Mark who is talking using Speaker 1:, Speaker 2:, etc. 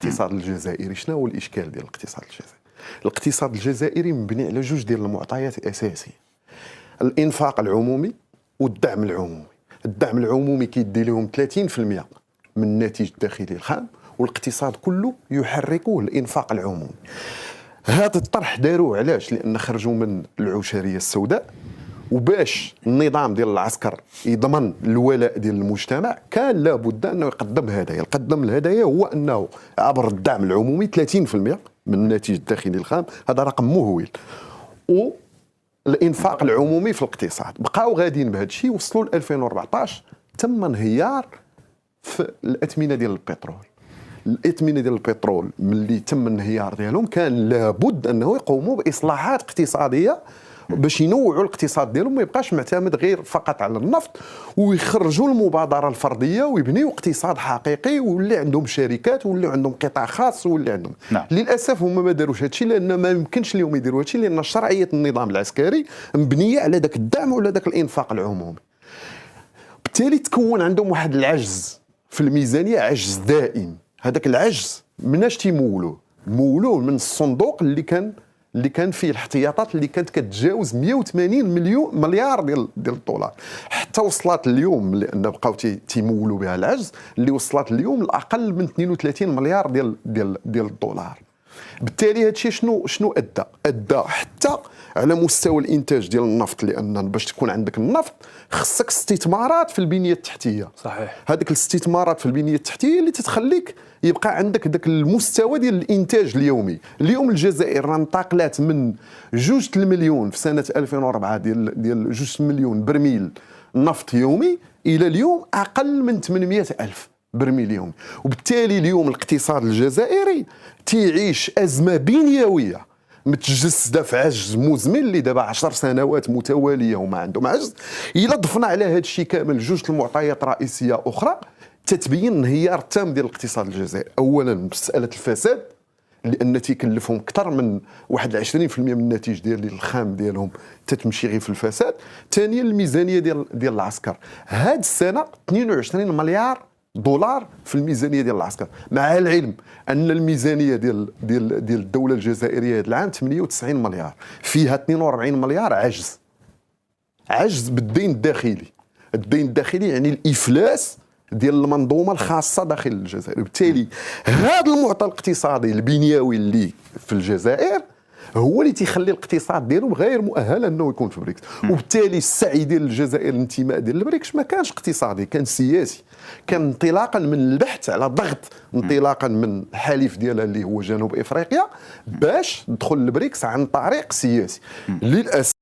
Speaker 1: الاقتصاد الجزائري. شنو هو الاشكال ديال الاقتصاد الجزائري؟ الاقتصاد الجزائري مبني على جوج ديال المعطيات اساسيه: الانفاق العمومي والدعم العمومي. الدعم العمومي كيدي لهم 30% من الناتج الداخلي الخام، والاقتصاد كله يحركه الانفاق العمومي. هذا الطرح داروه علاش؟ لان خرجوا من العشريه السوداء، وباش النظام ديال العسكر يضمن الولاء ديال المجتمع كان لابد انه يقدم هدايا. القدم الهدايا هو انه عبر الدعم العمومي 30% من الناتج الداخلي الخام، هذا رقم مهول، والانفاق العمومي في الاقتصاد. بقاو غاديين بهذا الشيء، وصلوا ل 2014 تم انهيار في الاثمنه ديال البترول. الاثمنه ديال البترول ملي تم الانهيار ديالهم كان لابد انه يقوموا باصلاحات اقتصاديه باش ينوعوا الاقتصاد ديالهم، ما يبقاش معتمد غير فقط على النفط، ويخرجوا المبادره الفرديه ويبنيوا اقتصاد حقيقي، ويولي عندهم شركات، ويولي عندهم قطاع خاص، ويولي عندهم.
Speaker 2: نعم.
Speaker 1: للاسف هما ما داروش هذا الشيء، لان ما يمكنش لهم يديروا هذا الشيء، لان شرعيه النظام العسكري مبنيه على ذاك الدعم ولا ذاك الانفاق العمومي. بالتالي تكون عندهم واحد العجز في الميزانيه، عجز دائم. هذاك العجز مناش تيمولوه؟ مولوه من الصندوق اللي كان فيه الاحتياطات اللي كانت كتجاوز 180 مليار ديال الدولار، حتى وصلت اليوم، لان بقاو تيمولوا بها العجز اللي وصلت اليوم لاقل من 32 مليار ديال الدولار. بالتالي هذا الشيء شنو ادى حتى على مستوى الانتاج ديال النفط، لان باش تكون عندك النفط خصك استثمارات في البنيه التحتيه.
Speaker 2: صحيح.
Speaker 1: هذيك الاستثمارات في البنيه التحتيه اللي تتخليك يبقى عندك ذاك المستوى ديال الانتاج اليومي. اليوم الجزائر راه انتقلت من 2 المليون في سنه 2004 ديال 2 مليون برميل نفط يومي الى اليوم اقل من 800 الف برميل يومي. وبالتالي اليوم الاقتصاد الجزائري تيعيش ازمه بنيويه متجسده في عجز مزمن اللي دابا 10 سنوات متواليه وما عندهم عجز. الا ضفنا على هذا الشيء كامل جوج المعطيات رئيسيه اخرى تتبين انهيار تام ديال الاقتصاد الجزائري. اولا مساله الفساد، لان تيكلفهم اكثر من 21% من الناتج ديال الخام ديالهم تتمشي غير في الفساد. ثانيا الميزانيه ديال العسكر، هاد السنه 22 مليار دولار في الميزانيه ديال العسكر، مع العلم ان الميزانيه ديال الدوله الجزائريه هذا العام 98 مليار، فيها 42 مليار عجز بالدين الداخلي. الدين الداخلي يعني الافلاس ديال المنظومه الخاصه داخل الجزائر. بالتالي هذا المعطى الاقتصادي البنيوي اللي في الجزائر هو اللي تيخلي الاقتصاد ديالهم غير مؤهل انه يكون في بريكس. وبالتالي السعي ديال الجزائر الانتماء ديال البريكس ما كانش اقتصادي، كان سياسي، كان انطلاقا من البحث على ضغط، انطلاقا من الحليف ديالها اللي هو جنوب افريقيا باش تدخل البريكس عن طريق سياسي. للاسف